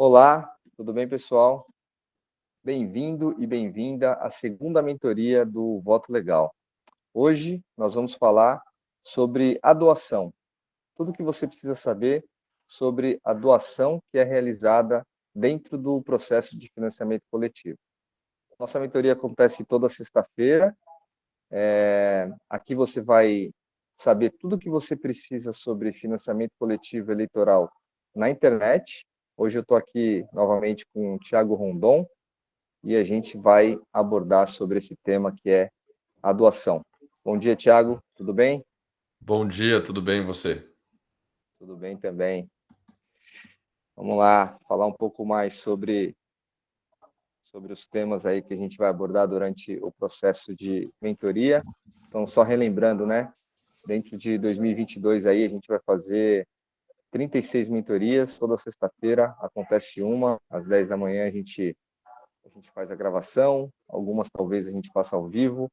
Olá, tudo bem, pessoal? Bem-vindo e bem-vinda à segunda mentoria do Voto Legal. Hoje nós vamos falar sobre a doação. Tudo o que você precisa saber sobre a doação que é realizada dentro do processo de financiamento coletivo. Nossa mentoria acontece toda sexta-feira. Aqui você vai saber tudo o que você precisa sobre financiamento coletivo eleitoral na internet. Hoje eu estou aqui novamente com o Thiago Rondon e a gente vai abordar sobre esse tema que é a doação. Bom dia, Thiago. Tudo bem? Bom dia, tudo bem e você? Tudo bem também. Vamos lá, falar um pouco mais sobre os temas aí que a gente vai abordar durante o processo de mentoria. Então, só relembrando, né? Dentro de 2022 aí a gente vai fazer 36 mentorias, toda sexta-feira acontece uma, às 10 da manhã a gente faz a gravação, algumas talvez a gente faça ao vivo,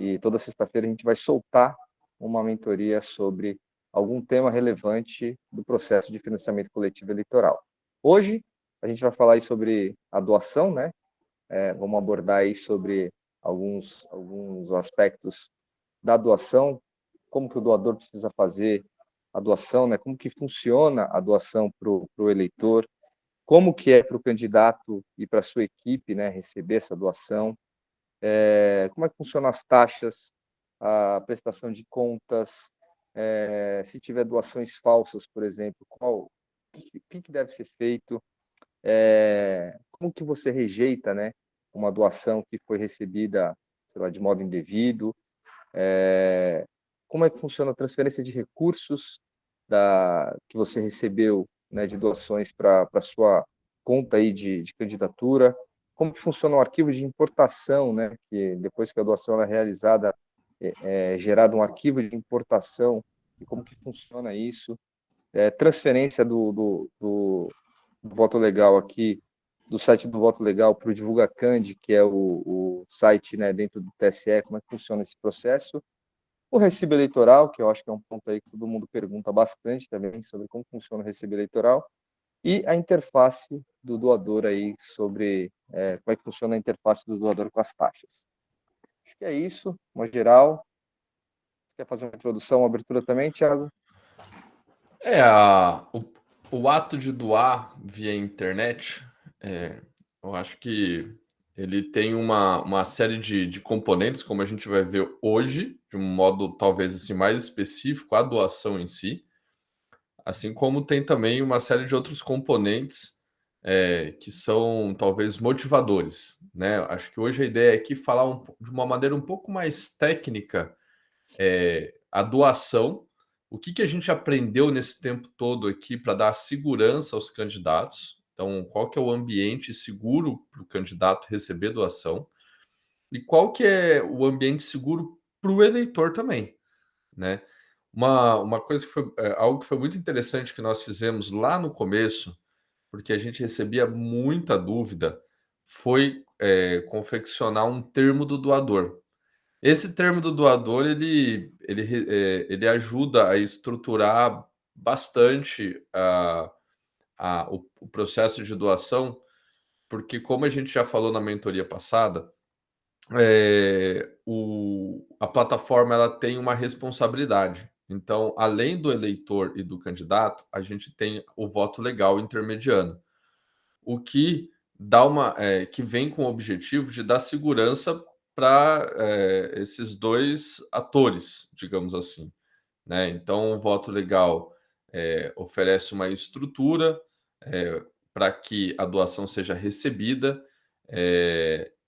e toda sexta-feira a gente vai soltar uma mentoria sobre algum tema relevante do processo de financiamento coletivo eleitoral. Hoje a gente vai falar aí sobre a doação, né? Vamos abordar aí sobre alguns aspectos da doação, como que o doador precisa fazer a doação, né? Como que funciona a doação para o eleitor, como que é para o candidato e para a sua equipe, né, receber essa doação, como é que funcionam as taxas, a prestação de contas, se tiver doações falsas, por exemplo, o que deve ser feito, como que você rejeita, né, uma doação que foi recebida, sei lá, de modo indevido, como é que funciona a transferência de recursos que você recebeu, né, de doações para a sua conta aí de candidatura, como que funciona o arquivo de importação, né, que depois que a doação é realizada, é gerado um arquivo de importação, e como que funciona isso, transferência do Voto Legal aqui, do site do Voto Legal para o DivulgaCand, que é o site, né, dentro do TSE, como é que funciona esse processo, o recibo eleitoral, que eu acho que é um ponto aí que todo mundo pergunta bastante também sobre como funciona o recibo eleitoral, e a interface do doador aí sobre como é que funciona a interface do doador com as taxas. Acho que é isso, uma geral. Quer fazer uma introdução, uma abertura também, Thiago? É, a, o, o ato de doar via internet, eu acho que ele tem uma série de componentes, como a gente vai ver hoje, de um modo talvez assim mais específico, a doação em si, assim como tem também uma série de outros componentes que são talvez motivadores, né? Acho que hoje a ideia é aqui falar de uma maneira um pouco mais técnica a doação, o que a gente aprendeu nesse tempo todo aqui para dar segurança aos candidatos. Então, qual que é o ambiente seguro para o candidato receber doação e qual que é o ambiente seguro para o eleitor também, né? Uma coisa que foi algo que foi muito interessante que nós fizemos lá no começo, porque a gente recebia muita dúvida, foi confeccionar um termo do doador. Esse termo do doador, ele ajuda a estruturar bastante o processo de doação, porque como a gente já falou na mentoria passada, a plataforma ela tem uma responsabilidade. Então, além do eleitor e do candidato, a gente tem o voto legal intermediano, o que que vem com o objetivo de dar segurança para esses dois atores, digamos assim, né? Então, o voto legal oferece uma estrutura para que a doação seja recebida,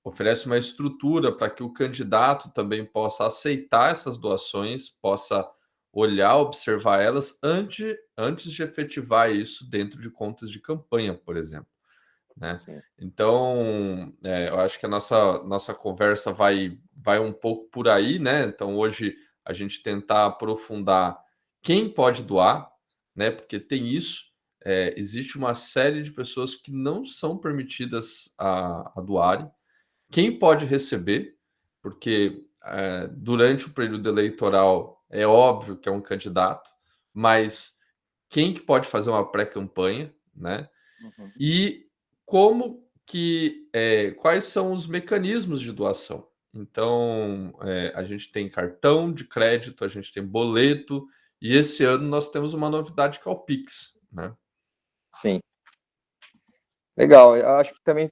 oferece uma estrutura para que o candidato também possa aceitar essas doações, possa olhar, observar elas antes de efetivar isso dentro de contas de campanha, por exemplo, né? Sim. Então, eu acho que a nossa conversa vai um pouco por aí, né? Então, hoje a gente tentar aprofundar quem pode doar, né? Porque tem isso, existe uma série de pessoas que não são permitidas a doarem. Quem pode receber, porque durante o período eleitoral é óbvio que é um candidato, mas quem que pode fazer uma pré-campanha, né? Uhum. e como que quais são os mecanismos de doação. Então, a gente tem cartão de crédito, a gente tem boleto, e esse ano nós temos uma novidade que é o Pix, né? Sim. Legal. Eu acho que também,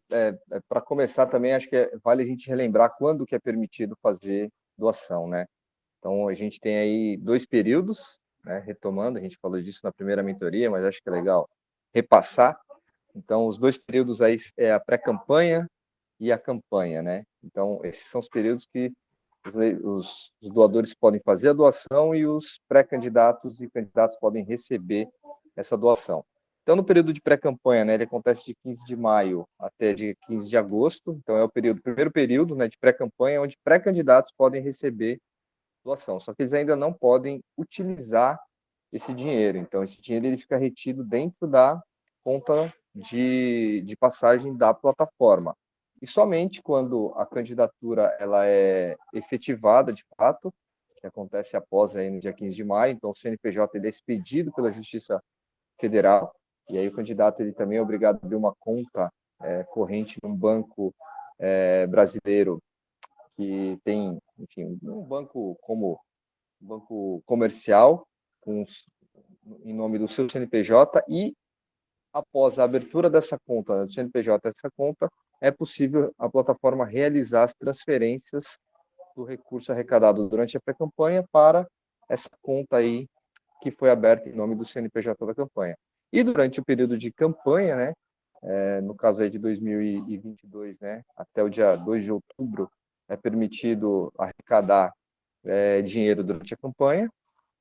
para começar também, acho que vale a gente relembrar quando que é permitido fazer doação, né? Então, a gente tem aí 2 períodos, né? Retomando, a gente falou disso na primeira mentoria, mas acho que é legal repassar. Então, os 2 períodos aí é a pré-campanha e a campanha, né? Então, esses são os períodos que os doadores podem fazer a doação e os pré-candidatos e candidatos podem receber essa doação. Então, no período de pré-campanha, né, ele acontece de 15 de maio até de 15 de agosto. Então, é o primeiro período, né, de pré-campanha, onde pré-candidatos podem receber doação. Só que eles ainda não podem utilizar esse dinheiro. Então, esse dinheiro ele fica retido dentro da conta de passagem da plataforma. E somente quando a candidatura ela é efetivada de fato, que acontece após aí no dia 15 de maio, então o CNPJ ele é expedido pela Justiça Federal, e aí o candidato ele também é obrigado a abrir uma conta corrente num banco brasileiro que tem, enfim, um banco como um banco comercial, com, em nome do seu CNPJ, e após a abertura dessa conta, do CNPJ dessa conta, é possível a plataforma realizar as transferências do recurso arrecadado durante a pré-campanha para essa conta aí que foi aberta em nome do CNPJ da campanha. E durante o período de campanha, né, no caso aí de 2022, né, até o dia 2 de outubro, é permitido arrecadar dinheiro durante a campanha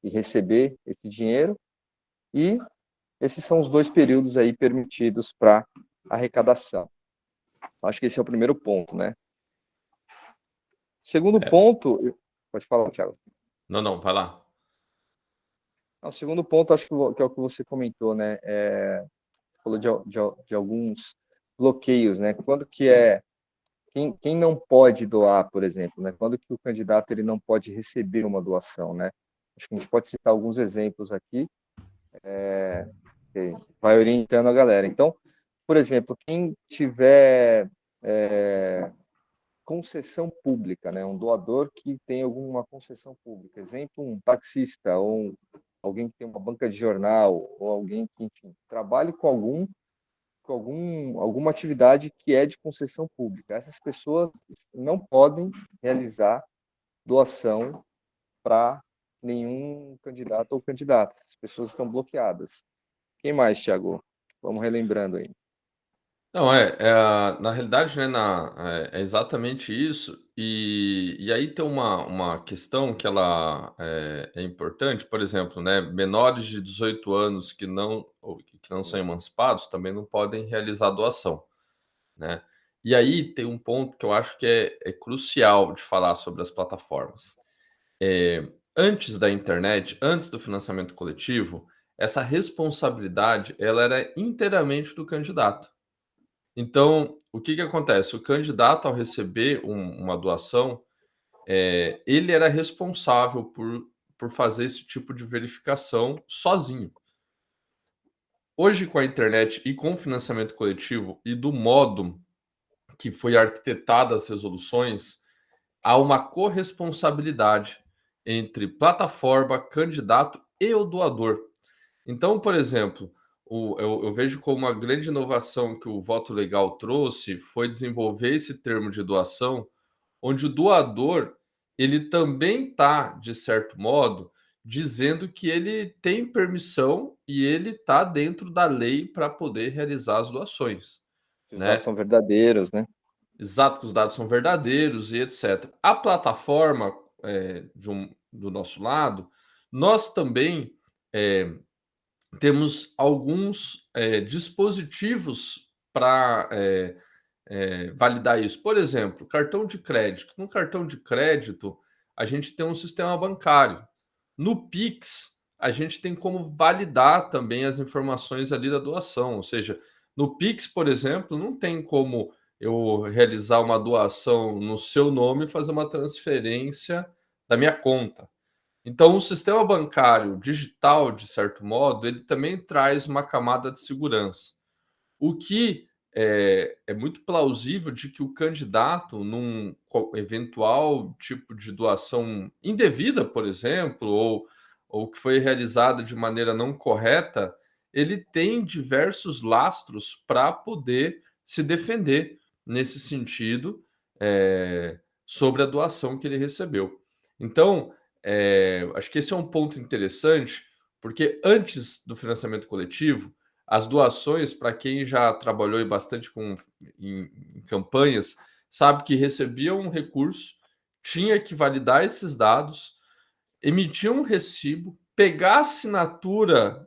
e receber esse dinheiro. E esses são os 2 períodos aí permitidos para arrecadação. Acho que esse é o primeiro ponto, né? Segundo É. ponto, pode falar, Thiago. Não, não, vai lá. O segundo ponto, acho que é o que você comentou, né? Você falou de alguns bloqueios, né? Quando que quem não pode doar, por exemplo, né? Quando que o candidato ele não pode receber uma doação, né? Acho que a gente pode citar alguns exemplos aqui, que vai orientando a galera. Então, por exemplo, quem tiver concessão pública, né? Um doador que tem alguma concessão pública, exemplo, um taxista ou alguém que tem uma banca de jornal ou alguém que, enfim, trabalhe alguma atividade que é de concessão pública. Essas pessoas não podem realizar doação para nenhum candidato ou candidata. As pessoas estão bloqueadas. Quem mais, Thiago? Vamos relembrando aí. Não, na realidade, né, é exatamente isso. E aí tem uma questão que ela é importante, por exemplo, né, menores de 18 anos que não são emancipados também não podem realizar doação, né? E aí tem um ponto que eu acho que é crucial de falar sobre as plataformas. Antes da internet, antes do financiamento coletivo, essa responsabilidade ela era inteiramente do candidato. Então, o que que acontece? O candidato, ao receber uma doação, ele era responsável por fazer esse tipo de verificação sozinho. Hoje, com a internet e com o financiamento coletivo e do modo que foi arquitetada as resoluções, há uma corresponsabilidade entre plataforma, candidato e o doador. Então, por exemplo, eu vejo como uma grande inovação que o voto legal trouxe foi desenvolver esse termo de doação, onde o doador ele também está, de certo modo, dizendo que ele tem permissão e ele está dentro da lei para poder realizar as doações, Os dados né? são verdadeiros, né? Exato, que os dados são verdadeiros e etc. A plataforma, do nosso lado, nós também temos alguns dispositivos para validar isso. Por exemplo, cartão de crédito. No cartão de crédito, a gente tem um sistema bancário. No Pix, a gente tem como validar também as informações ali da doação. Ou seja, no Pix, por exemplo, não tem como eu realizar uma doação no seu nome e fazer uma transferência da minha conta. Então, o sistema bancário digital, de certo modo, ele também traz uma camada de segurança. o que é muito plausível de que o candidato, num eventual tipo de doação indevida, por exemplo, ou que foi realizada de maneira não correta, ele tem diversos lastros para poder se defender nesse sentido, sobre a doação que ele recebeu. Então, acho que esse é um ponto interessante, porque antes do financiamento coletivo, as doações, para quem já trabalhou bastante em campanhas, sabe que recebia um recurso, tinha que validar esses dados, emitir um recibo, pegar a assinatura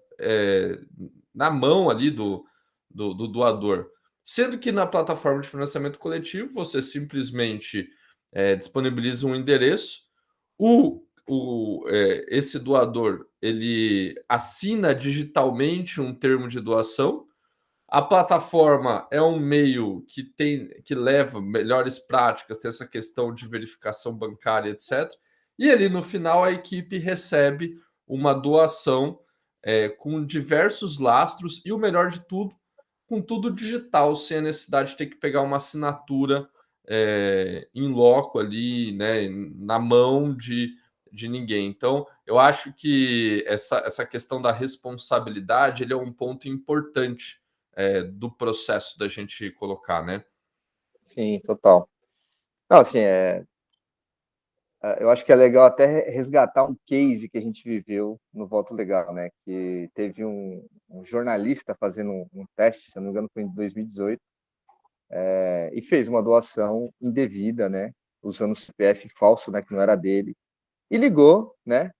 na mão ali do doador. Sendo que na plataforma de financiamento coletivo, você simplesmente disponibiliza um endereço, esse doador ele assina digitalmente um termo de doação. A plataforma é um meio que leva melhores práticas, tem essa questão de verificação bancária, etc. E ali no final a equipe recebe uma doação com diversos lastros e o melhor de tudo, com tudo digital, sem a necessidade de ter que pegar uma assinatura em loco ali, né, na mão de ninguém. Então, eu acho que essa questão da responsabilidade ele é um ponto importante do processo da gente colocar, né? Sim, total. Não, assim, eu acho que é legal até resgatar um case que a gente viveu no Voto Legal, né? Que teve um jornalista fazendo um teste, se não me engano, foi em 2018, e fez uma doação indevida, né? Usando o CPF falso, né? Que não era dele. E ligou, né?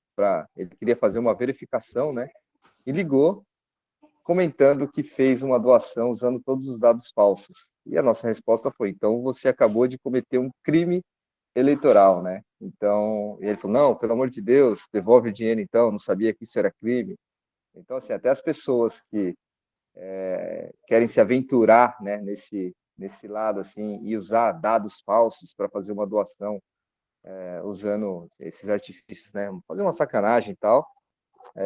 Ele queria fazer uma verificação, né? E ligou comentando que fez uma doação usando todos os dados falsos. E a nossa resposta foi: então você acabou de cometer um crime eleitoral, né? Então, ele falou: não, pelo amor de Deus, devolve o dinheiro então, não sabia que isso era crime. Então, assim, até as pessoas que querem se aventurar, né, nesse lado, assim, e usar dados falsos para fazer uma doação, usando esses artifícios, né, fazer uma sacanagem e tal,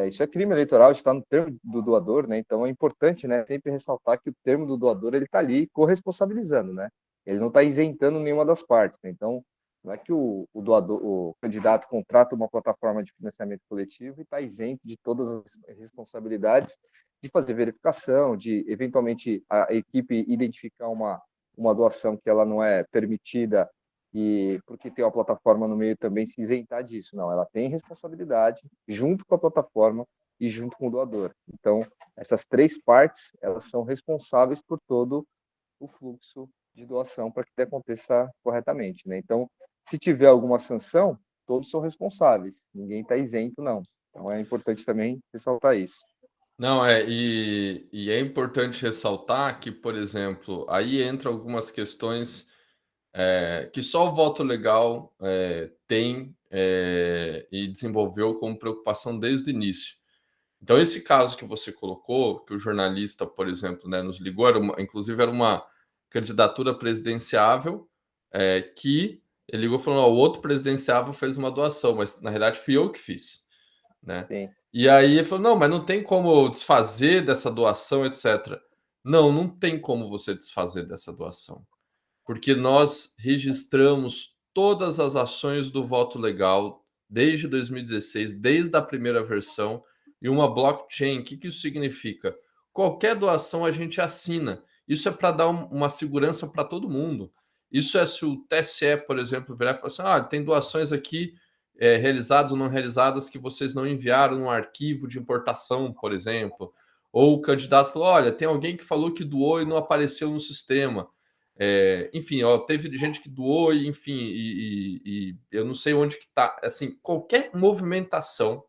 isso é crime eleitoral, está no termo do doador, né? Então é importante, né, sempre ressaltar que o termo do doador ele está ali corresponsabilizando, né? Ele não está isentando nenhuma das partes, né? Então não é que o doador, o candidato contrata uma plataforma de financiamento coletivo e está isento de todas as responsabilidades de fazer verificação, de eventualmente a equipe identificar uma doação que ela não é permitida e porque tem uma plataforma no meio também se isentar disso. Não, ela tem responsabilidade junto com a plataforma e junto com o doador. Então, essas três partes, elas são responsáveis por todo o fluxo de doação para que ele aconteça corretamente, né? Então, se tiver alguma sanção, todos são responsáveis, ninguém está isento, não. Então, é importante também ressaltar isso. Não, e é importante ressaltar que, por exemplo, aí entra algumas questões que só o voto legal tem e desenvolveu como preocupação desde o início. Então, esse caso que você colocou, que o jornalista, por exemplo, né, nos ligou, inclusive era uma candidatura presidenciável, que ele ligou falando: "Ó, o outro presidenciável fez uma doação, mas na realidade fui eu que fiz", né? Sim, E aí ele falou: "Não, mas não tem como desfazer dessa doação, etc." Não, não tem como você desfazer dessa doação, porque nós registramos todas as ações do voto legal desde 2016, desde a primeira versão, e uma blockchain. O que isso significa? Qualquer doação a gente assina. Isso é para dar uma segurança para todo mundo. Isso é se o TSE, por exemplo, virar e falar assim: tem doações aqui realizadas ou não realizadas que vocês não enviaram no arquivo de importação, por exemplo. Ou o candidato falou: olha, tem alguém que falou que doou e não apareceu no sistema. Enfim, ó, teve gente que doou, e, enfim, e eu não sei onde que está. Assim, qualquer movimentação,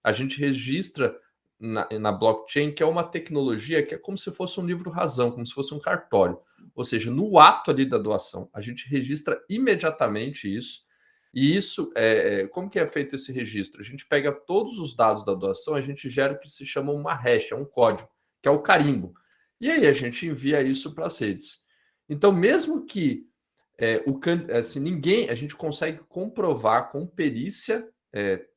a gente registra na blockchain, que é uma tecnologia que é como se fosse um livro-razão, como se fosse um cartório. Ou seja, no ato ali da doação, a gente registra imediatamente isso. E isso, como que é feito esse registro? A gente pega todos os dados da doação, a gente gera o que se chama uma hash, é um código, que é o carimbo. E aí a gente envia isso para as redes. Então, mesmo que assim, a gente consegue comprovar com perícia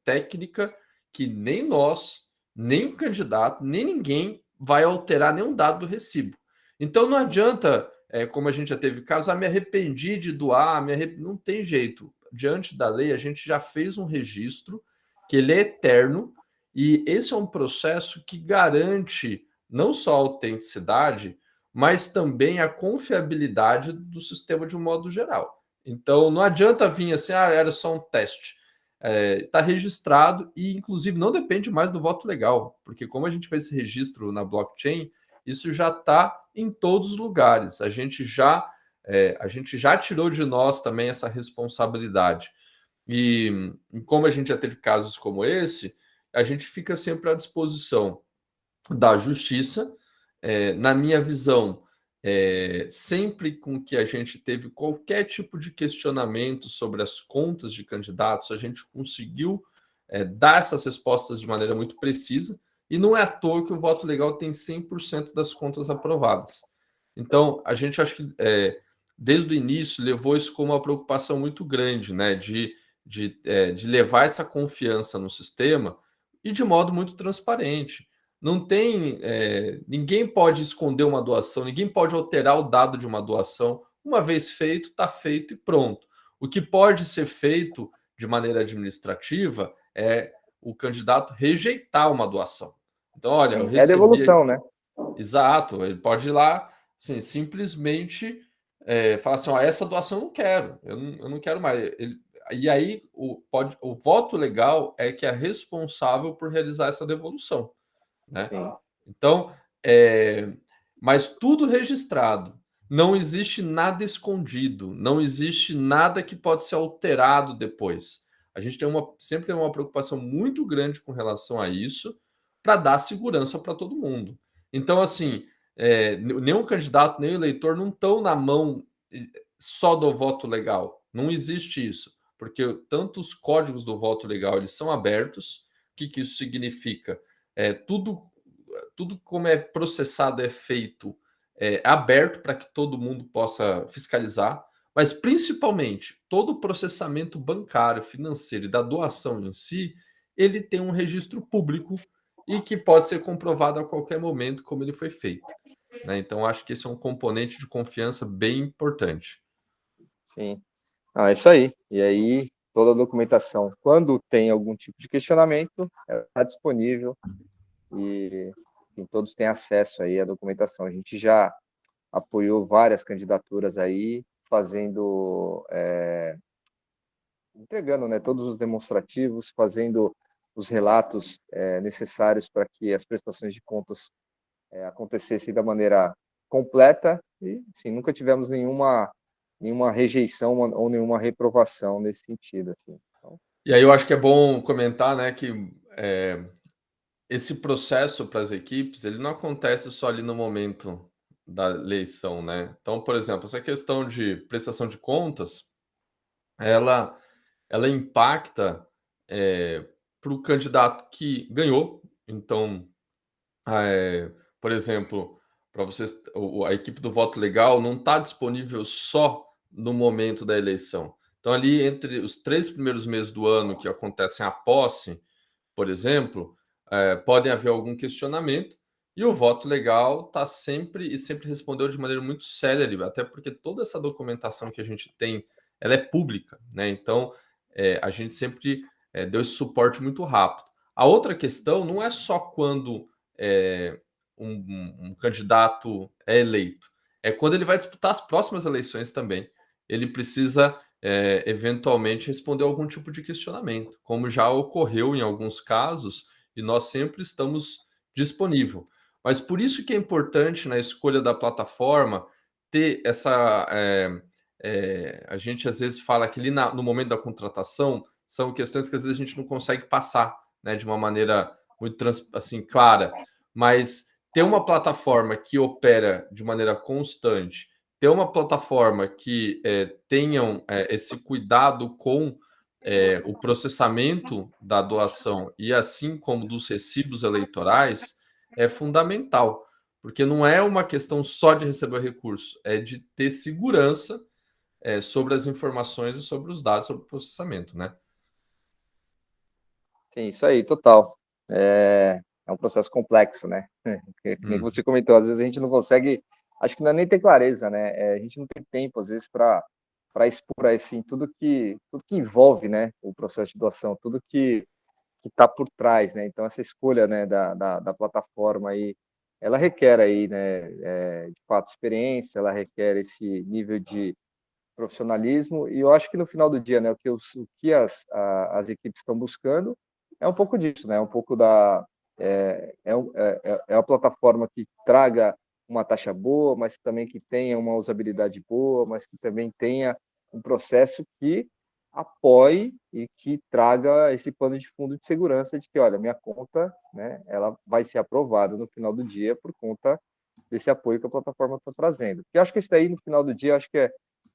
técnica que nem nós, nem o candidato, nem ninguém vai alterar nenhum dado do recibo. Então não adianta, como a gente já teve casos, me arrependi de doar, não tem jeito. Diante da lei, a gente já fez um registro que ele é eterno, e esse é um processo que garante não só a autenticidade, mas também a confiabilidade do sistema de um modo geral. Então, não adianta vir assim, era só um teste. Está registrado e, inclusive, não depende mais do voto legal, porque como a gente fez esse registro na blockchain, isso já está em todos os lugares. A gente já tirou de nós também essa responsabilidade. E como a gente já teve casos como esse, a gente fica sempre à disposição da justiça. Na minha visão, sempre com que a gente teve qualquer tipo de questionamento sobre as contas de candidatos, a gente conseguiu dar essas respostas de maneira muito precisa, e não é à toa que o voto legal tem 100% das contas aprovadas. Então, a gente acho que desde o início levou isso como uma preocupação muito grande, né, de levar essa confiança no sistema e de modo muito transparente. Não tem. Ninguém pode esconder uma doação, ninguém pode alterar o dado de uma doação. Uma vez feito, está feito e pronto. O que pode ser feito de maneira administrativa é o candidato rejeitar uma doação. Então, olha, eu Sim, é recebi. devolução, né? Exato, ele pode ir lá, assim, simplesmente falar assim: ó, essa doação eu não quero, eu não quero mais. E aí, o voto legal é que é responsável por realizar essa devolução, né? Sim. Então, mas tudo registrado. Não existe nada escondido, não existe nada que pode ser alterado depois. A gente sempre tem uma preocupação muito grande com relação a isso, para dar segurança para todo mundo. Então, assim, nenhum candidato, nem o eleitor não estão na mão só do voto legal. Não existe isso, porque tanto os códigos do voto legal eles são abertos. O que isso significa? Tudo como é processado é feito aberto para que todo mundo possa fiscalizar, mas principalmente todo o processamento bancário, financeiro e da doação em si, ele tem um registro público e que pode ser comprovado a qualquer momento como ele foi feito, né? Então acho que esse é um componente de confiança bem importante. Sim. É isso aí. E aí, toda a documentação, quando tem algum tipo de questionamento, está disponível e enfim, todos têm acesso aí à documentação. A gente já apoiou várias candidaturas aí, fazendo, entregando, né, todos os demonstrativos, fazendo os relatos necessários para que as prestações de contas acontecessem da maneira completa e, sim, nunca tivemos nenhuma rejeição ou nenhuma reprovação nesse sentido, assim. Então, E aí eu acho que é bom comentar, né, que esse processo para as equipes, ele não acontece só ali no momento da eleição, né? Então, por exemplo, essa questão de prestação de contas, ela, ela impacta para o candidato que ganhou. Então, por exemplo, para vocês, a equipe do voto legal não está disponível só no momento da eleição. Então, ali entre os 3 primeiros meses do ano que acontecem a posse, por exemplo, podem haver algum questionamento, e o voto legal está sempre respondeu de maneira muito célere, até porque toda essa documentação que a gente tem, ela é pública, né? Então, a gente sempre deu esse suporte muito rápido. A outra questão não é só quando é, um candidato é eleito, é quando ele vai disputar as próximas eleições também. Ele precisa eventualmente responder algum tipo de questionamento, como já ocorreu em alguns casos, e nós sempre estamos disponível. Mas por isso que é importante na escolha da plataforma ter essa. A gente às vezes fala que ali no momento da contratação são questões que às vezes a gente não consegue passar, né, de uma maneira muito assim, clara, mas ter uma plataforma que opera de maneira constante, ter uma plataforma que tenham esse cuidado com o processamento da doação e assim como dos recibos eleitorais é fundamental, porque não é uma questão só de receber recurso, é de ter segurança sobre as informações e sobre os dados, sobre o processamento, né? sim, isso aí, total. é um processo complexo, né? Que nem Hum. você comentou, às vezes a gente não consegue, acho que não é nem ter clareza, né? A gente não tem tempo, às vezes, para expor assim, tudo que envolve, né, o processo de doação, tudo que está por trás, né? Então essa escolha, né, da plataforma aí, ela requer aí, né, de fato experiência, ela requer esse nível de profissionalismo e eu acho que no final do dia, né, o que as equipes estão buscando é um pouco disso, né? Um pouco da é uma plataforma que traga uma taxa boa, mas também que tenha uma usabilidade boa, mas que também tenha um processo que apoie e que traga esse pano de fundo de segurança de que, olha, minha conta, né, ela vai ser aprovada no final do dia por conta desse apoio que a plataforma está trazendo. Porque eu acho que isso daí, no final do dia, acho que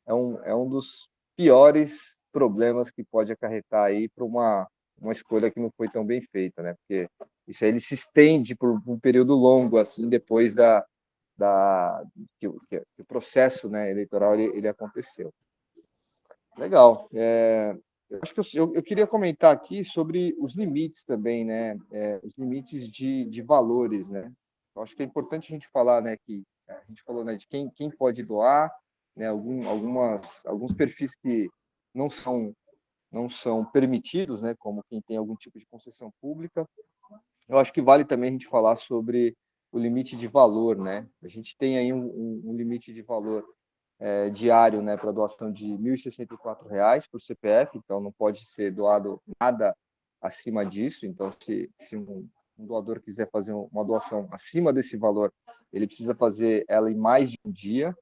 é um dos piores problemas que pode acarretar aí para uma escolha que não foi tão bem feita, né? Porque isso aí ele se estende por um período longo, assim, depois que o processo, né, eleitoral ele aconteceu. Legal. Eu acho que eu queria comentar aqui sobre os limites também, né? Os limites de valores, né? Eu acho que é importante a gente falar, né, que a gente falou, né, de quem pode doar, né, alguns perfis que não são não são permitidos, né, como quem tem algum tipo de concessão pública. Eu acho que vale também a gente falar sobre o limite de valor, né? A gente tem aí um limite de valor diário, né, para doação de R$ 1.064 por CPF, então não pode ser doado nada acima disso. Então, se um doador quiser fazer uma doação acima desse valor, ele precisa fazer ela em mais de um dia.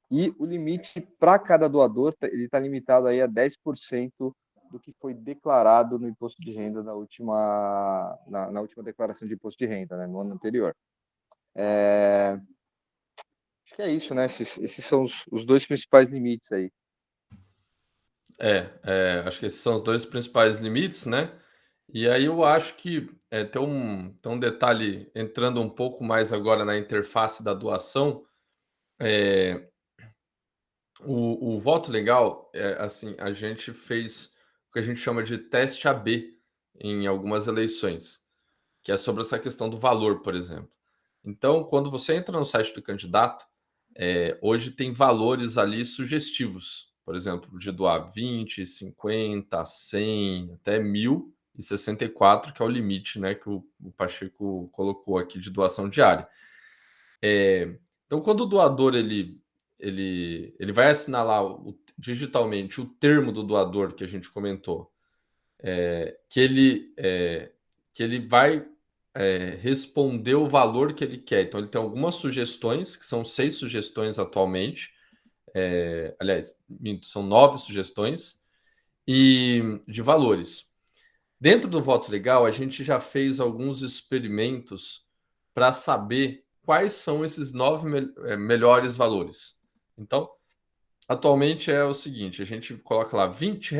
E o limite para cada doador ele está limitado aí a 10% do que foi declarado no imposto de renda na última declaração de imposto de renda, né, no ano anterior. Acho que é isso, né? Esses são os dois principais limites aí. Acho que esses são os dois principais limites, né? E aí eu acho que tem um detalhe entrando um pouco mais agora na interface da doação. É, o voto legal, assim, a gente fez o que a gente chama de teste AB em algumas eleições, que é sobre essa questão do valor, por exemplo. Então, quando você entra no site do candidato, hoje tem valores ali sugestivos, por exemplo, de doar 20, 50, 100, até 1.064, que é o limite, né, que o Pacheco colocou aqui de doação diária. Então, quando o doador ele vai assinar lá digitalmente o termo do doador que a gente comentou, que ele vai responder o valor que ele quer. Então, ele tem algumas sugestões, que são 6 sugestões atualmente. Aliás, são 9 sugestões e de valores. Dentro do voto legal, a gente já fez alguns experimentos para saber quais são esses 9 melhores valores. Então, atualmente é o seguinte: a gente coloca lá R$ 20,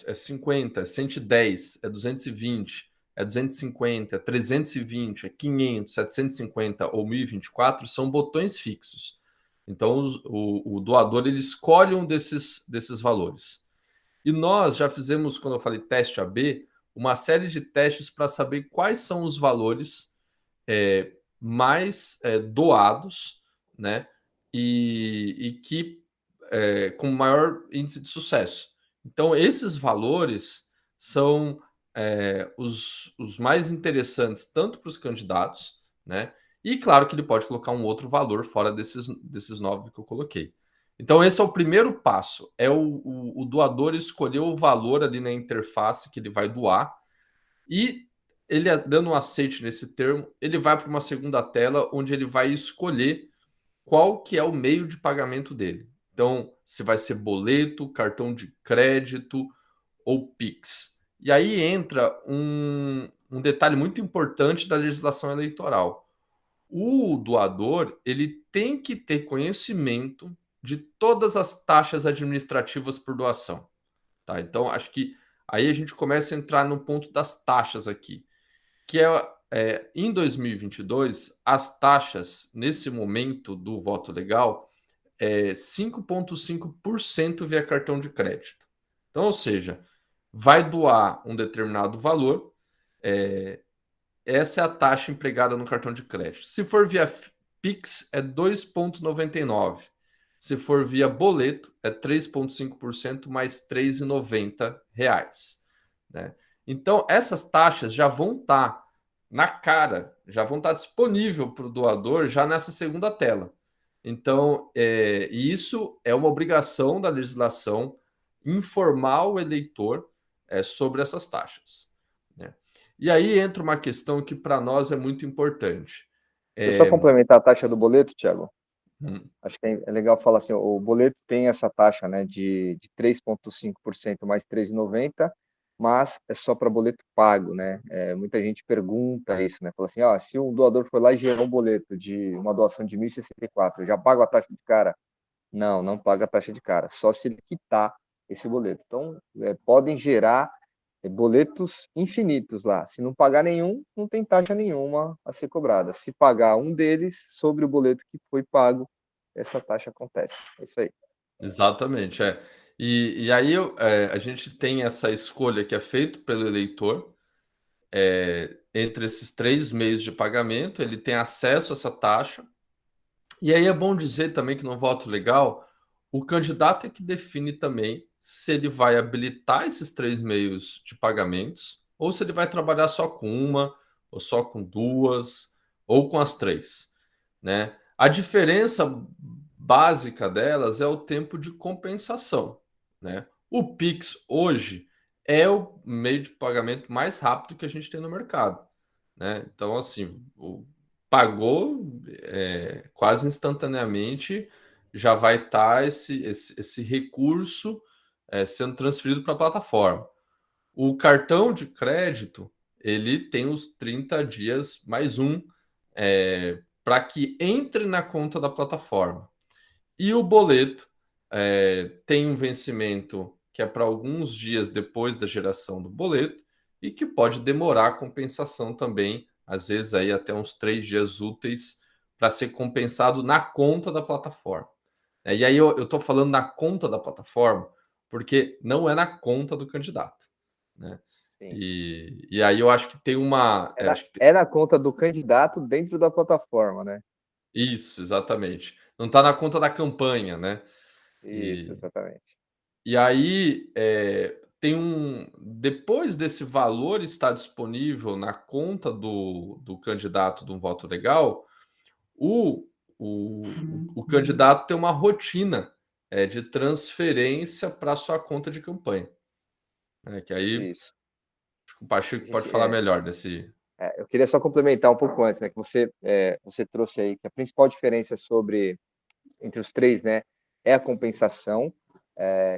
é 50, é 110, é 220, é 250, é 320, é 500, 750 ou 1.024 são botões fixos. Então, o doador ele escolhe um desses valores. E nós já fizemos, quando eu falei teste AB, uma série de testes para saber quais são os valores mais doados, né? E que com maior índice de sucesso. Então, esses valores são os mais interessantes tanto para os candidatos, né? E claro que ele pode colocar um outro valor fora desses 9 que eu coloquei. Então, esse é o primeiro passo: é o doador escolher o valor ali na interface que ele vai doar, e ele dando um aceite nesse termo, ele vai para uma segunda tela onde ele vai escolher qual que é o meio de pagamento dele. Então, se vai ser boleto, cartão de crédito ou Pix. E aí entra um detalhe muito importante da legislação eleitoral. O doador ele tem que ter conhecimento de todas as taxas administrativas por doação. Tá? Então, acho que aí a gente começa a entrar no ponto das taxas aqui, que em 2022, as taxas, nesse momento do voto legal, 5,5% via cartão de crédito. Então, ou seja, vai doar um determinado valor, essa é a taxa empregada no cartão de crédito. Se for via Pix, é 2,99. Se for via boleto, é 3,5% mais R$ 3,90. Né? Então, essas taxas já vão estar na cara, já vão estar disponível para o doador já nessa segunda tela. Então, isso é uma obrigação da legislação informar o eleitor sobre essas taxas. Né? E aí entra uma questão que para nós é muito importante. Deixa eu só complementar a taxa do boleto, Thiago. Hum, Acho que é legal falar assim, o boleto tem essa taxa, né, de 3,5% mais 3,90, mas é só para boleto pago, né? Muita gente pergunta isso, né? Fala assim, se um doador foi lá e gerou um boleto de uma doação de 1.064, eu já pago a taxa de cara? Não, não paga a taxa de cara, só se ele quitar esse boleto. Então, podem gerar boletos infinitos lá. Se não pagar nenhum, não tem taxa nenhuma a ser cobrada. Se pagar um deles sobre o boleto que foi pago, essa taxa acontece. É isso aí. exatamente, é. E aí a gente tem essa escolha que é feita pelo eleitor entre esses 3 meios de pagamento, ele tem acesso a essa taxa. E aí é bom dizer também que no voto legal, o candidato é que define também se ele vai habilitar esses 3 meios de pagamentos ou se ele vai trabalhar só com uma, ou só com duas, ou com as três, né? A diferença básica delas é o tempo de compensação, né? O Pix hoje é o meio de pagamento mais rápido que a gente tem no mercado, né? Então, assim, pagou quase instantaneamente já vai estar esse recurso sendo transferido para a plataforma. O cartão de crédito, ele tem os 30 dias mais um para que entre na conta da plataforma. E o boleto tem um vencimento que é para alguns dias depois da geração do boleto e que pode demorar a compensação também, às vezes aí até uns 3 dias úteis para ser compensado na conta da plataforma. E aí eu estou falando na conta da plataforma porque não é na conta do candidato, né? Sim. E aí eu acho que tem uma. É na conta do candidato dentro da plataforma, né? Isso, exatamente. Não está na conta da campanha, né? Isso, E, exatamente. E aí tem depois desse valor estar disponível na conta do candidato de um voto legal, o candidato tem uma rotina de transferência para sua conta de campanha. Né? Que aí Isso. acho que o A Pacheco pode gente, falar melhor desse. eu queria só complementar um pouco antes, né? Que você trouxe aí que a principal diferença entre os três, né, é a compensação,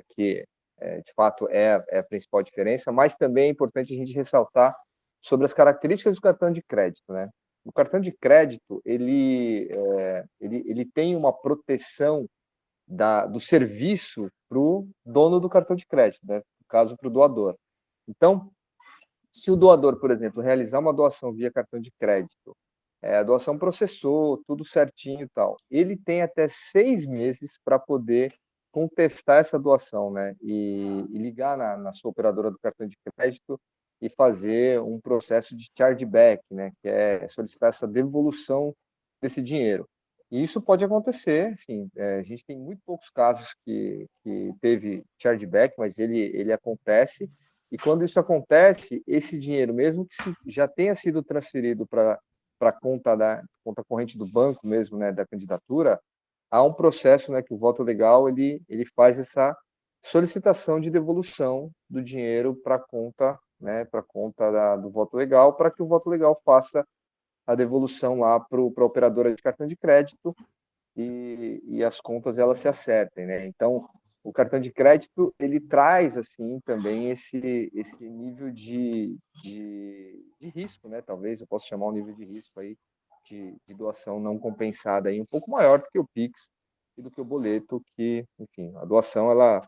que de fato é a principal diferença, mas também é importante a gente ressaltar sobre as características do cartão de crédito, né? O cartão de crédito ele tem uma proteção do serviço para o dono do cartão de crédito, né? No caso, para o doador. Então, se o doador, por exemplo, realizar uma doação via cartão de crédito, a doação processou, tudo certinho e tal, ele tem até 6 meses para poder contestar essa doação, né? E ligar na sua operadora do cartão de crédito e fazer um processo de chargeback, né? Que é solicitar essa devolução desse dinheiro. E isso pode acontecer, sim. A gente tem muito poucos casos que teve chargeback, mas ele acontece. E quando isso acontece, esse dinheiro, mesmo que já tenha sido transferido para a conta corrente do banco mesmo, né, da candidatura, há um processo, né, que o voto legal ele faz essa solicitação de devolução do dinheiro para a conta, né, para conta do voto legal, para que o voto legal faça a devolução lá para a operadora de cartão de crédito e as contas elas se acertem, né? Então, o cartão de crédito ele traz assim também esse nível de risco, né? Talvez eu possa chamar um nível de risco aí de doação não compensada aí um pouco maior do que o Pix e do que o boleto, que, enfim, a doação ela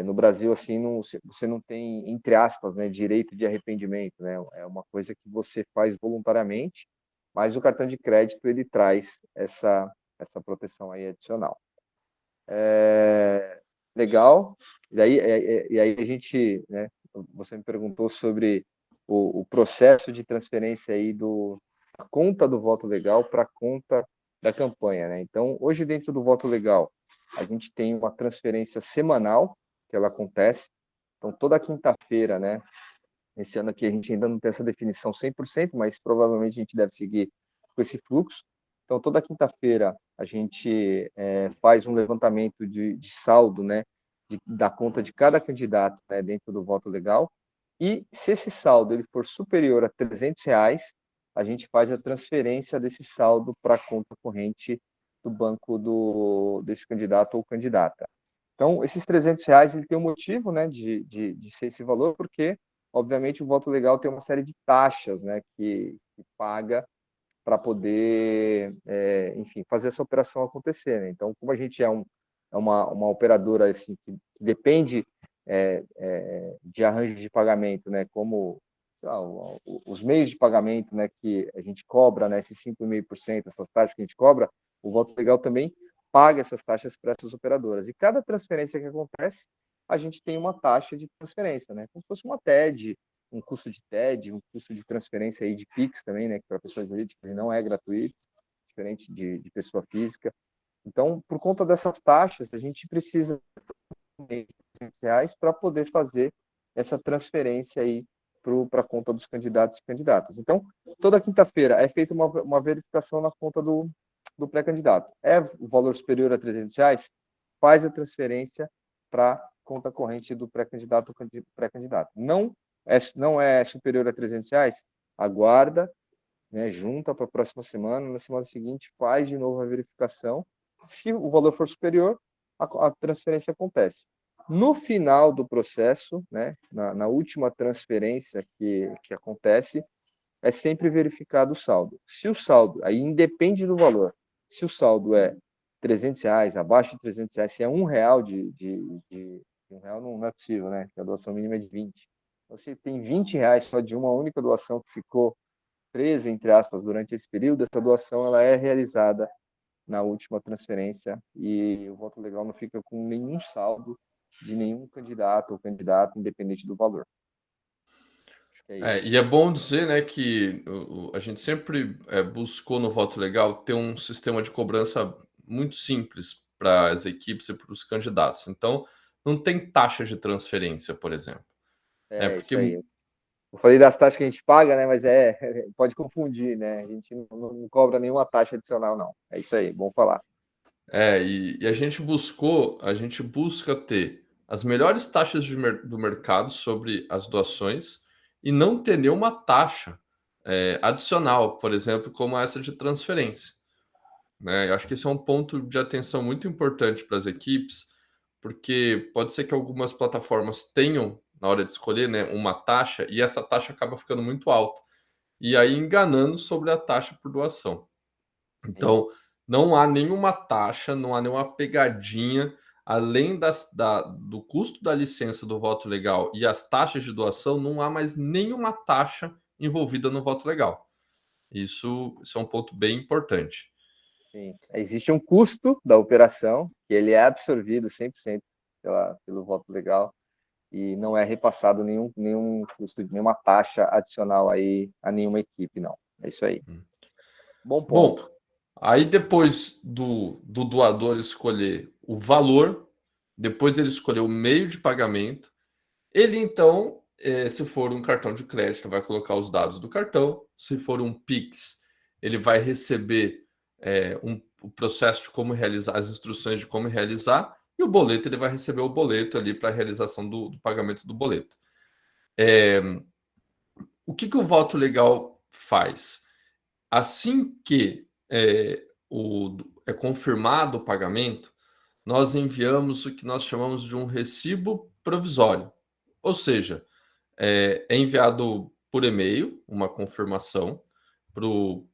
no Brasil assim não, você não tem entre aspas, né, direito de arrependimento, né? É uma coisa que você faz voluntariamente, mas o cartão de crédito ele traz essa proteção aí adicional. Legal. E aí a gente, né, você me perguntou sobre o processo de transferência aí da conta do voto legal para a conta da campanha, né? Então, hoje dentro do voto legal, a gente tem uma transferência semanal que ela acontece. Então, toda quinta-feira, né? Esse ano aqui a gente ainda não tem essa definição 100%, mas provavelmente a gente deve seguir com esse fluxo. Então, toda quinta-feira a gente faz um levantamento de saldo, né, da conta de cada candidato, né, dentro do voto legal. E se esse saldo ele for superior a R$ 300, a gente faz a transferência desse saldo para a conta corrente do banco desse candidato ou candidata. Então, esses R$ 300 ele tem um motivo, né, de ser esse valor, porque obviamente o voto legal tem uma série de taxas, né, que paga para poder, enfim, fazer essa operação acontecer, né? Então, como a gente é uma operadora assim que depende de arranjo de pagamento, né, como os meios de pagamento, né, que a gente cobra, né, esses 5,5%, essas taxas que a gente cobra, o voto legal também paga essas taxas para essas operadoras. E cada transferência que acontece, a gente tem uma taxa de transferência, né, como se fosse uma TED, um custo de TED, um custo de transferência aí de Pix também, né, que para pessoa jurídica ele não é gratuito, diferente de pessoa física. Então, por conta dessas taxas, a gente precisa de R$ 100 para poder fazer essa transferência aí para a conta dos candidatos e candidatas. Então, toda quinta-feira é feita uma verificação na conta do pré-candidato. É o valor superior a R$ 300, faz a transferência para a conta corrente do pré-candidato ou pré-candidato. Não é superior a R$ 300, aguarda, né, junta para a próxima semana, na semana seguinte faz de novo a verificação. Se o valor for superior, a transferência acontece. No final do processo, né, na última transferência que acontece, é sempre verificado o saldo. Se o saldo, aí independe do valor, se o saldo é R$ 300, abaixo de R$ 300, se é R$ 1 de R$ 1 não é possível, né? Porque a doação mínima é de 20. Você tem R$ 20 só de uma única doação que ficou presa, entre aspas, durante esse período, essa doação ela é realizada na última transferência e o voto legal não fica com nenhum saldo de nenhum candidato ou candidata, independente do valor. Acho que é isso. E é bom dizer, né, que a gente sempre buscou no voto legal ter um sistema de cobrança muito simples para as equipes e para os candidatos. Então, não tem taxa de transferência, por exemplo, né? É Porque isso aí. Eu falei das taxas que a gente paga, né? Mas pode confundir, né? A gente não cobra nenhuma taxa adicional, não. É isso aí, bom falar. e a gente busca ter as melhores taxas do mercado sobre as doações e não ter nenhuma taxa adicional, por exemplo, como essa de transferência, né? Eu acho que esse é um ponto de atenção muito importante para as equipes, porque pode ser que algumas plataformas tenham, na hora de escolher, né, uma taxa e essa taxa acaba ficando muito alta, e aí enganando sobre a taxa por doação. Sim, Então, não há nenhuma taxa, não há nenhuma pegadinha, além do custo da licença do voto legal e as taxas de doação, não há mais nenhuma taxa envolvida no voto legal. Isso é um ponto bem importante. sim. Existe um custo da operação, que ele é absorvido 100% pelo voto legal e não é repassado nenhum custo, nenhuma taxa adicional aí a nenhuma equipe, não. É isso aí. Bom ponto. Bom, aí depois do doador escolher o valor, depois ele escolher o meio de pagamento, ele então, se for um cartão de crédito, vai colocar os dados do cartão. Se for um Pix, ele vai receber o processo de como realizar, as instruções de como realizar, e o boleto ele vai receber o boleto ali para a realização do pagamento do boleto. O que o voto legal faz? Assim que é confirmado o pagamento, nós enviamos o que nós chamamos de um recibo provisório. Ou seja, é enviado por e-mail uma confirmação para o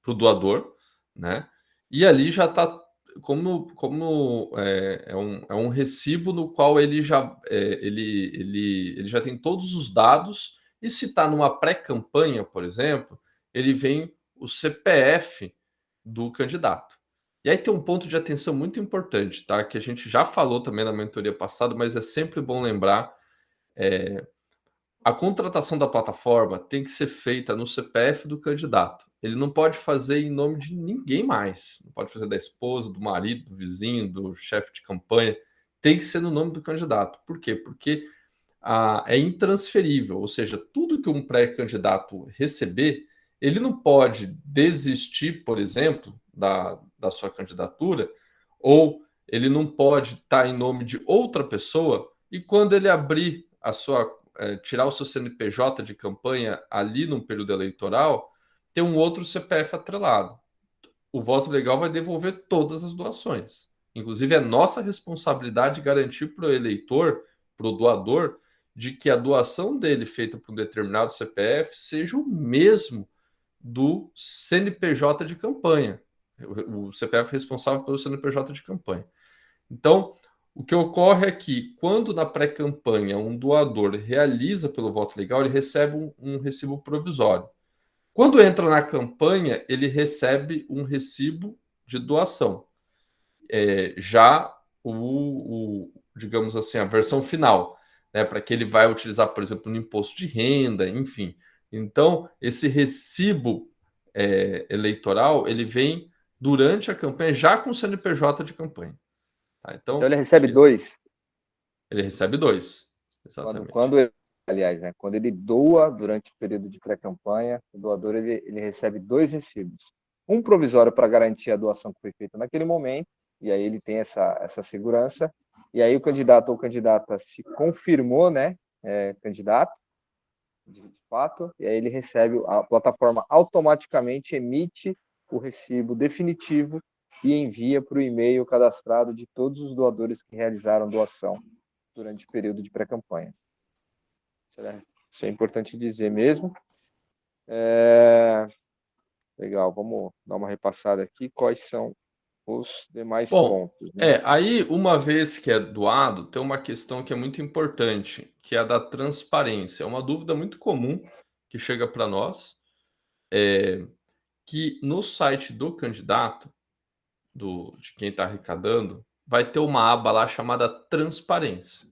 doador, né? E ali já está como é um recibo no qual ele já tem todos os dados, e se está numa pré-campanha, por exemplo, ele vem o CPF do candidato. E aí tem um ponto de atenção muito importante, tá? Que a gente já falou também na mentoria passada, mas é sempre bom lembrar. a contratação da plataforma tem que ser feita no CPF do candidato. Ele não pode fazer em nome de ninguém mais. Não pode fazer da esposa, do marido, do vizinho, do chefe de campanha. Tem que ser no nome do candidato. Por quê? Porque é intransferível, ou seja, tudo que um pré-candidato receber, ele não pode desistir, por exemplo, da sua candidatura, ou ele não pode estar em nome de outra pessoa, e quando ele abrir tirar o seu CNPJ de campanha ali no período eleitoral, ter um outro CPF atrelado. O voto legal vai devolver todas as doações. Inclusive, é nossa responsabilidade garantir para o eleitor, para o doador, de que a doação dele feita por um determinado CPF seja o mesmo do CNPJ de campanha. O CPF responsável pelo CNPJ de campanha. Então, o que ocorre é que, quando na pré-campanha um doador realiza pelo voto legal, ele recebe um recibo provisório. Quando entra na campanha, ele recebe um recibo de doação. Já digamos assim, a versão final, né, para que ele vai utilizar, por exemplo, no imposto de renda, enfim. Então, esse recibo eleitoral, ele vem durante a campanha, já com o CNPJ de campanha. Tá? Então Então, ele acho recebe que esse, dois. ele recebe dois, Quando, exatamente. quando aliás, né, quando ele doa durante o período de pré-campanha, o doador ele recebe dois recibos. Um provisório para garantir a doação que foi feita naquele momento, e aí ele tem essa segurança. E aí o candidato ou candidata se confirmou, né, candidato, de fato, e aí ele recebe, a plataforma automaticamente emite o recibo definitivo e envia para o e-mail cadastrado de todos os doadores que realizaram doação durante o período de pré-campanha. Isso é importante dizer mesmo. Legal, vamos dar uma repassada aqui. Quais são os demais Bom, pontos, né? aí uma vez que é doado, tem uma questão que é muito importante, que é a da transparência. É uma dúvida muito comum que chega para nós, que no site do candidato, de quem está arrecadando, vai ter uma aba lá chamada transparência.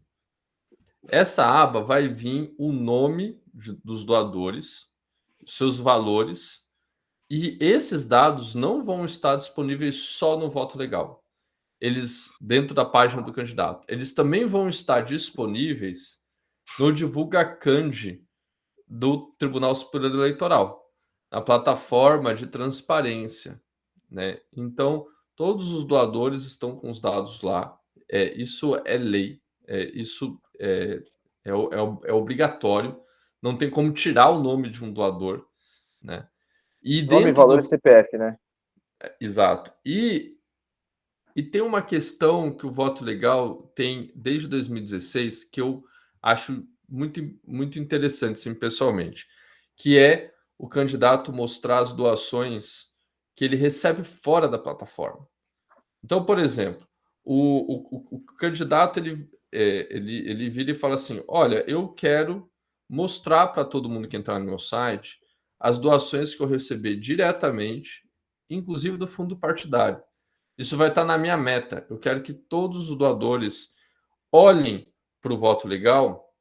Essa aba vai vir o nome dos doadores, seus valores, e esses dados não vão estar disponíveis só no voto legal. Eles, dentro da página do candidato, eles também vão estar disponíveis no Divulga Cand do Tribunal Superior Eleitoral, na plataforma de transparência, né? Então, todos os doadores estão com os dados lá. Isso é lei, isso é obrigatório. Não tem como tirar o nome de um doador, né? E Nome, dentro valor e do. CPF, né? Exato. E tem uma questão que o voto legal tem desde 2016 que eu acho muito, muito interessante, sim, pessoalmente, que é o candidato mostrar as doações que ele recebe fora da plataforma. Então, por exemplo, o candidato ele vira e fala assim: olha, eu quero mostrar para todo mundo que entrar no meu site as doações que eu recebi diretamente, inclusive do fundo partidário. Isso vai estar na minha meta. Eu quero que todos os doadores olhem para o voto legal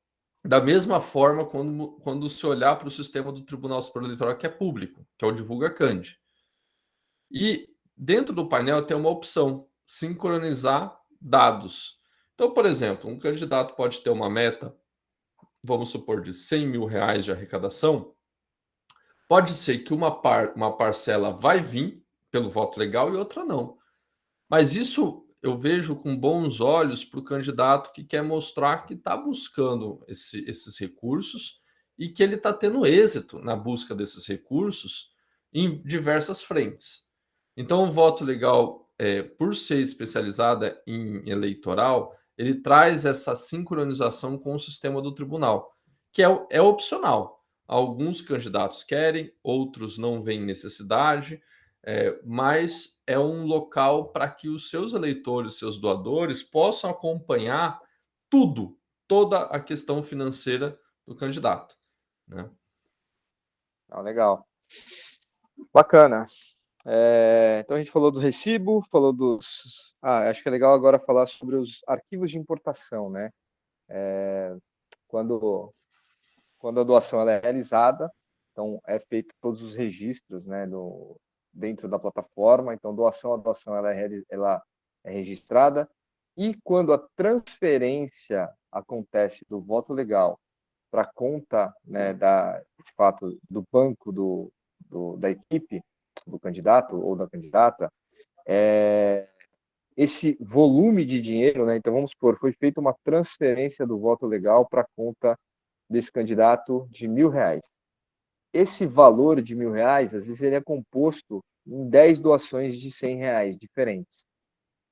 da mesma forma quando se olhar para o sistema do Tribunal Superior Eleitoral, que é público, que é o Divulga Cand. E dentro do painel tem uma opção, sincronizar dados. Então, por exemplo, um candidato pode ter uma meta, vamos supor, de R$ 100.000 de arrecadação. Pode ser que uma parcela vai vir pelo voto legal e outra não. Mas isso eu vejo com bons olhos para o candidato que quer mostrar que está buscando esses recursos e que ele está tendo êxito na busca desses recursos em diversas frentes. Então, o voto legal, por ser especializada em eleitoral, ele traz essa sincronização com o sistema do tribunal, que é opcional. Alguns candidatos querem, outros não veem necessidade, mas é um local para que os seus eleitores, seus doadores, possam acompanhar tudo, toda a questão financeira do candidato, né? Legal. Bacana. Então a gente falou do recibo, falou dos. Acho que é legal agora falar sobre os arquivos de importação, né? Quando quando a doação ela é realizada, então é feito todos os registros, né, dentro da plataforma. Então, a doação ela é registrada. E quando a transferência acontece do voto legal para a conta, né, de fato, do banco da equipe, do candidato ou da candidata, esse volume de dinheiro, né, então vamos supor, foi feita uma transferência do voto legal para a conta desse candidato de R$ 1.000. Esse valor de R$ 1.000, às vezes, ele é composto em 10 doações de R$ 100 diferentes.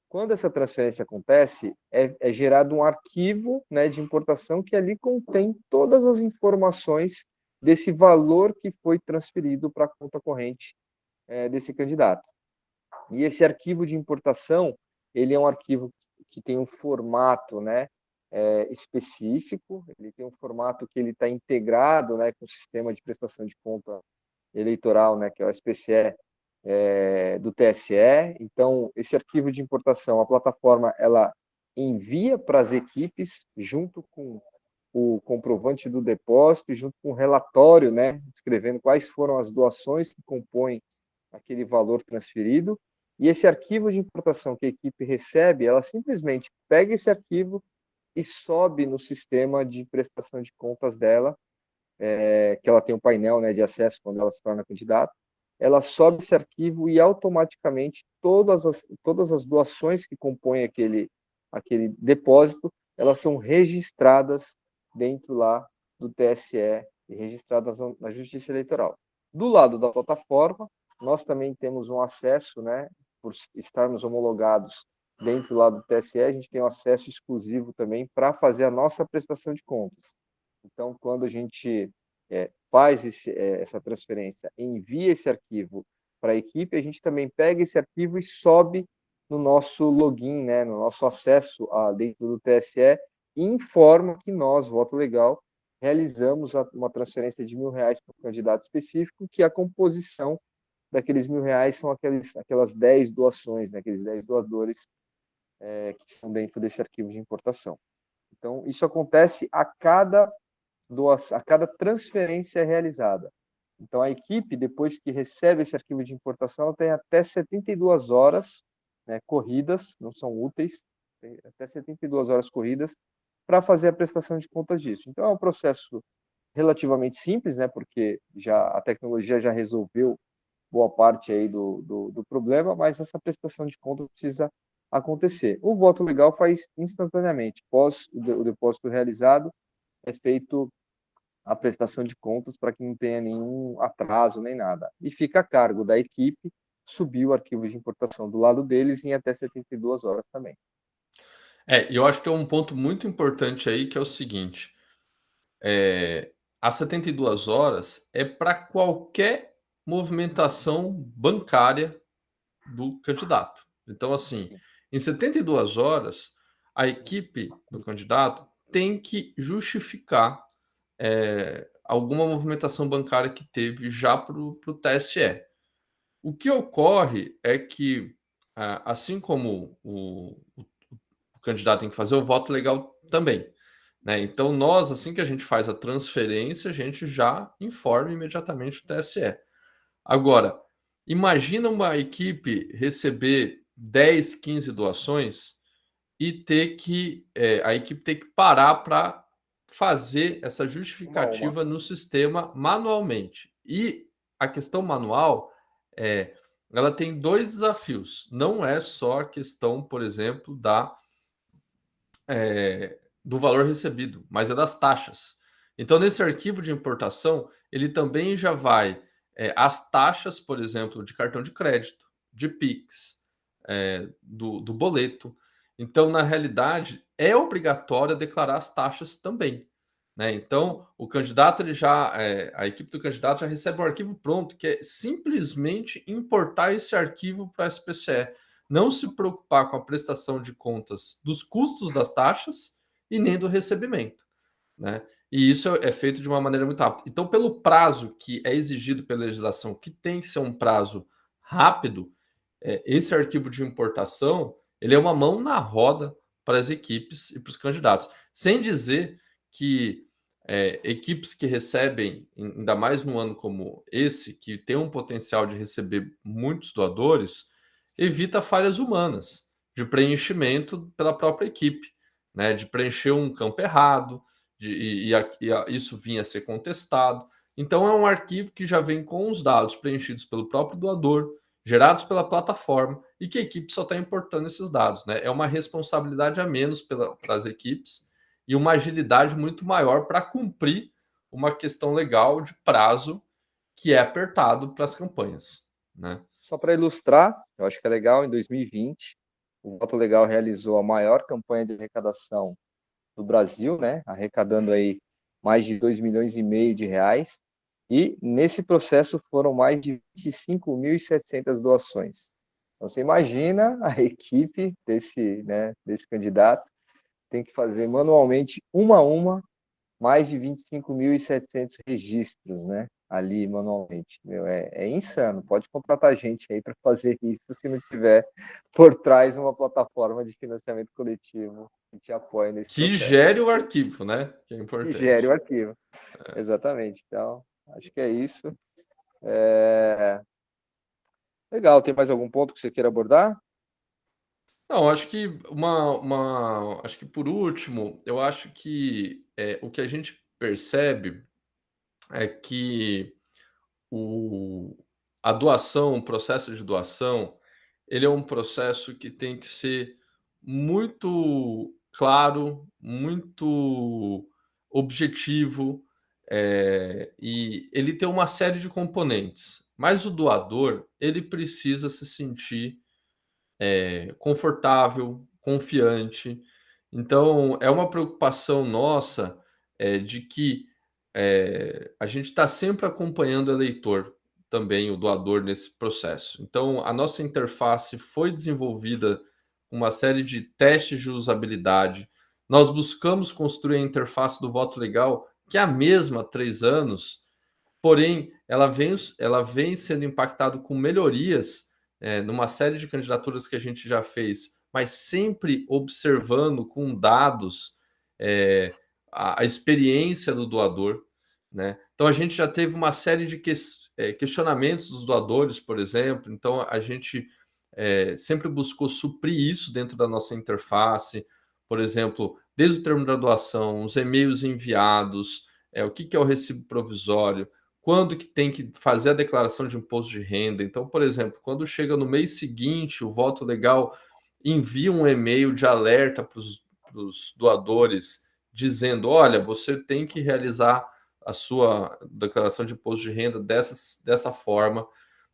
Quando essa transferência acontece, é gerado um arquivo, né, de importação que ali contém todas as informações desse valor que foi transferido para a conta corrente desse candidato. E esse arquivo de importação, ele é um arquivo que tem um formato, né, específico, ele tem um formato que ele está integrado, né, com o sistema de prestação de conta eleitoral, né, que é o SPCE, do TSE. Então, esse arquivo de importação, a plataforma ela envia para as equipes junto com o comprovante do depósito, junto com o relatório, né, descrevendo quais foram as doações que compõem aquele valor transferido. E esse arquivo de importação que a equipe recebe, ela simplesmente pega esse arquivo e sobe no sistema de prestação de contas dela, que ela tem um painel, né, de acesso quando ela se torna candidata. Ela sobe esse arquivo e automaticamente todas as doações que compõem aquele depósito, elas são registradas dentro lá do TSE e registradas na Justiça Eleitoral. Do lado da plataforma, nós também temos um acesso, né, por estarmos homologados dentro lá do TSE, a gente tem um acesso exclusivo também para fazer a nossa prestação de contas. Então, quando a gente faz essa transferência, envia esse arquivo para a equipe, a gente também pega esse arquivo e sobe no nosso login, né, no nosso acesso dentro do TSE, e informa que nós, Voto Legal, realizamos uma transferência de R$ 1.000 para um candidato específico, que a composição daqueles R$ 1.000 são aquelas 10 doações, né, aqueles 10 doadores que estão dentro desse arquivo de importação. Então, isso acontece a cada transferência realizada. Então, a equipe, depois que recebe esse arquivo de importação, ela tem até 72 horas, né, corridas, não são úteis, tem até 72 horas corridas para fazer a prestação de contas disso. Então, é um processo relativamente simples, né, porque a tecnologia já resolveu boa parte aí do problema, mas essa prestação de contas precisa acontecer. O voto legal faz instantaneamente. Após o depósito realizado, é feito a prestação de contas para que não tenha nenhum atraso nem nada. E fica a cargo da equipe subir o arquivo de importação do lado deles em até 72 horas também. E eu acho que tem um ponto muito importante aí, que é o seguinte: as 72 horas é para qualquer movimentação bancária do candidato. Então, assim, em 72 horas, a equipe do candidato tem que justificar alguma movimentação bancária que teve já para o TSE. O que ocorre é que, assim como o candidato tem que fazer, o voto legal também, né? Então, nós, assim que a gente faz a transferência, a gente já informa imediatamente o TSE. Agora, imagina uma equipe receber 10, 15 doações e a equipe ter que parar para fazer essa justificativa no sistema manualmente. E a questão manual, ela tem dois desafios. Não é só a questão, por exemplo, do valor recebido, mas é das taxas. Então, nesse arquivo de importação, ele também já vai as taxas, por exemplo, de cartão de crédito, de Pix, do boleto. Então, na realidade, é obrigatório declarar as taxas também, né? Então, o candidato, a equipe do candidato já recebe um arquivo pronto, que é simplesmente importar esse arquivo para a SPCE. Não se preocupar com a prestação de contas dos custos das taxas e nem do recebimento, né? E isso é feito de uma maneira muito rápida. Então, pelo prazo que é exigido pela legislação, que tem que ser um prazo rápido, esse arquivo de importação, ele é uma mão na roda para as equipes e para os candidatos. Sem dizer que equipes que recebem, ainda mais num ano como esse, que tem um potencial de receber muitos doadores, evita falhas humanas de preenchimento pela própria equipe, né? De preencher um campo errado, isso vinha a ser contestado. Então, é um arquivo que já vem com os dados preenchidos pelo próprio doador, gerados pela plataforma, e que a equipe só está importando esses dados, né? É uma responsabilidade a menos para as equipes e uma agilidade muito maior para cumprir uma questão legal de prazo que é apertado para as campanhas, né? Só para ilustrar, eu acho que é legal, em 2020, o Voto Legal realizou a maior campanha de arrecadação do Brasil, né? Arrecadando aí mais de 2,5 milhões de reais. E nesse processo foram mais de 25.700 doações. Então você imagina a equipe desse candidato tem que fazer manualmente, uma a uma, mais de 25.700 registros, né? Ali manualmente. Meu, é insano. Pode contratar gente aí para fazer isso se não tiver por trás uma plataforma de financiamento coletivo que te apoia nesse Que processo. gere o arquivo, né? Que é Que gere importante. o arquivo. Exatamente. Então, acho que é isso. É... Legal. Tem mais algum ponto que você queira abordar? Não, acho que acho que por último, eu acho que o que a gente percebe é que o, a doação, o processo de doação, ele é um processo que tem que ser muito claro, muito objetivo, e ele tem uma série de componentes. Mas o doador, ele precisa se sentir confortável, confiante. Então, é uma preocupação nossa, de que a gente está sempre acompanhando o eleitor, também o doador, nesse processo. Então, a nossa interface foi desenvolvida com uma série de testes de usabilidade. Nós buscamos construir a interface do voto legal, que é a mesma há 3 anos, porém, ela vem sendo impactada com melhorias, numa série de candidaturas que a gente já fez, mas sempre observando com dados, eh, a experiência do doador, né. Então a gente já teve uma série de questionamentos dos doadores, por exemplo, então a gente, sempre buscou suprir isso dentro da nossa interface, por exemplo, desde o termo da doação, os e-mails enviados, o que que é o recibo provisório, quando que tem que fazer a declaração de imposto de renda. Então, por exemplo, quando chega no mês seguinte, o Voto Legal envia um e-mail de alerta para os doadores, dizendo: olha, você tem que realizar a sua declaração de imposto de renda dessa forma,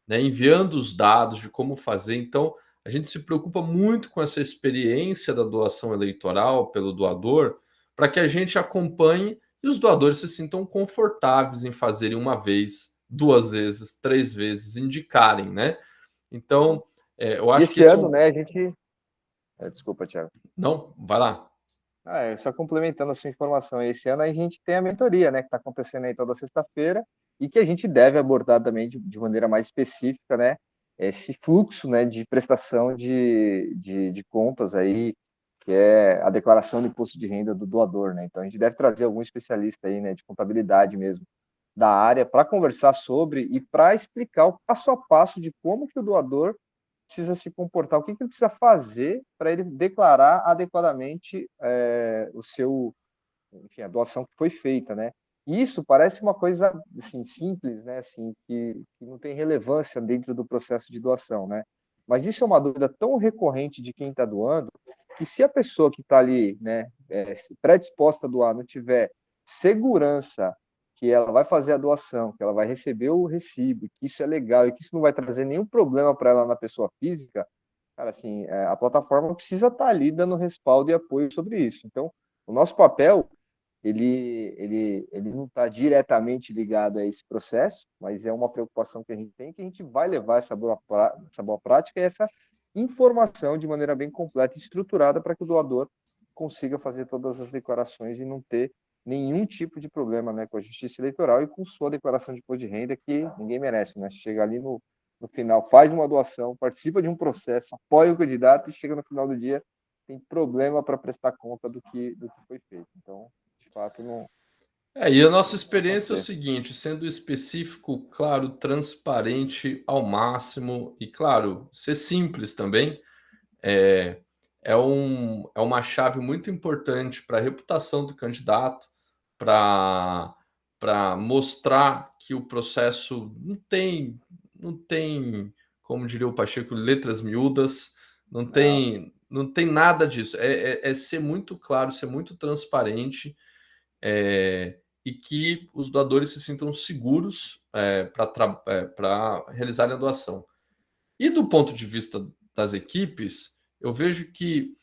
né, enviando os dados de como fazer. Então, a gente se preocupa muito com essa experiência da doação eleitoral pelo doador, para que a gente acompanhe e os doadores se sintam confortáveis em fazerem uma vez, 2 vezes, 3 vezes, indicarem, né? Então, eu E acho que esse esse é ano, um. né, a gente. Desculpa, Thiago. Não, vai lá. Só complementando a sua informação, esse ano a gente tem a mentoria, né, que está acontecendo aí toda sexta-feira e que a gente deve abordar também de maneira mais específica, né, esse fluxo, né, de prestação de contas aí, que é a declaração do imposto de renda do doador, né. Então a gente deve trazer algum especialista aí, né, de contabilidade mesmo da área para conversar sobre e para explicar o passo a passo de como que o doador precisa se comportar, o que ele precisa fazer para ele declarar adequadamente enfim, a doação que foi feita, né? Isso parece uma coisa assim, simples, né? Assim, que não tem relevância dentro do processo de doação, né? Mas isso é uma dúvida tão recorrente de quem está doando que se a pessoa que está ali, né, predisposta a doar, não tiver segurança que ela vai fazer a doação, que ela vai receber o recibo, que isso é legal e que isso não vai trazer nenhum problema para ela na pessoa física, cara, assim, a plataforma precisa estar ali dando respaldo e apoio sobre isso. Então, o nosso papel ele não está diretamente ligado a esse processo, mas é uma preocupação que a gente tem, que a gente vai levar essa boa prática e essa informação de maneira bem completa e estruturada para que o doador consiga fazer todas as declarações e não ter nenhum tipo de problema, né, com a justiça eleitoral e com sua declaração de imposto de renda, que ninguém merece, né? Chega ali no final, faz uma doação, participa de um processo, apoia o candidato e chega no final do dia tem problema para prestar conta do que foi feito. Então, de fato, não. E a nossa Vai experiência é o acontecer. seguinte, sendo específico, claro, transparente ao máximo e, claro, ser simples também, é, é uma chave muito importante para a reputação do candidato, para mostrar que o processo não tem, como diria o Pacheco, letras miúdas, Não, não tem nada disso. É ser muito claro, ser muito transparente, e que os doadores se sintam seguros para realizarem a doação. E do ponto de vista das equipes, eu vejo que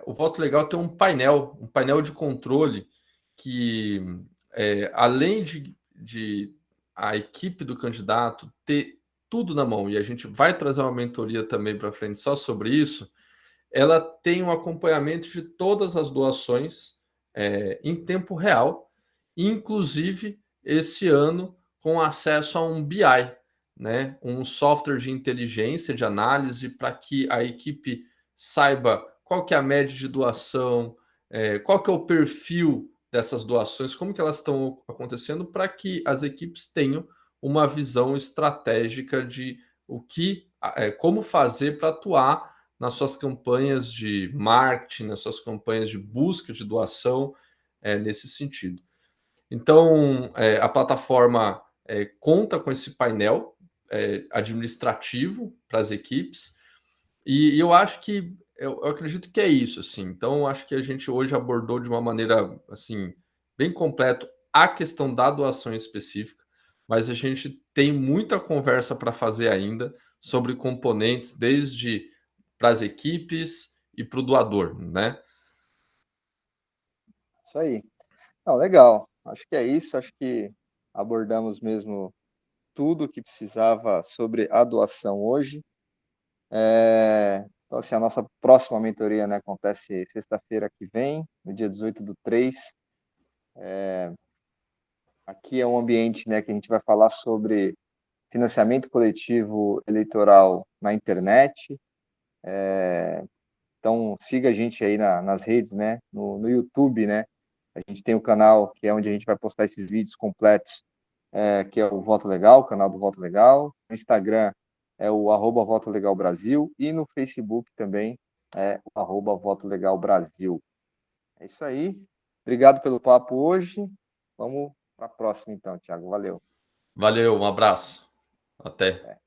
o voto legal tem um painel de controle que, além de a equipe do candidato ter tudo na mão, e a gente vai trazer uma mentoria também para frente só sobre isso, ela tem um acompanhamento de todas as doações em tempo real, inclusive esse ano com acesso a um BI, né? Um software de inteligência, de análise, para que a equipe saiba qual que é a média de doação, qual que é o perfil dessas doações, como que elas estão acontecendo, para que as equipes tenham uma visão estratégica de como fazer para atuar nas suas campanhas de marketing, nas suas campanhas de busca de doação, nesse sentido. Então, a plataforma conta com esse painel administrativo para as equipes, e eu acho que eu acredito que é isso, assim. Então, eu acho que a gente hoje abordou de uma maneira assim bem completa a questão da doação específica, mas a gente tem muita conversa para fazer ainda sobre componentes, desde para as equipes e para o doador, né? isso aí. Não, legal. Acho que é isso. Acho que abordamos mesmo tudo que precisava sobre a doação hoje. Então, assim, a nossa próxima mentoria, né, acontece sexta-feira que vem, no dia 18/3. Aqui é um ambiente, né, que a gente vai falar sobre financiamento coletivo eleitoral na internet. Então, siga a gente aí nas redes, né, no YouTube, né. A gente tem o canal que é onde a gente vai postar esses vídeos completos, que é o Voto Legal, o canal do Voto Legal. No Instagram é o @Voto Legal Brasil e no Facebook também é o @Voto Legal Brasil. É isso aí. Obrigado pelo papo hoje. Vamos para a próxima então, Thiago. Valeu. Valeu, um abraço. Até.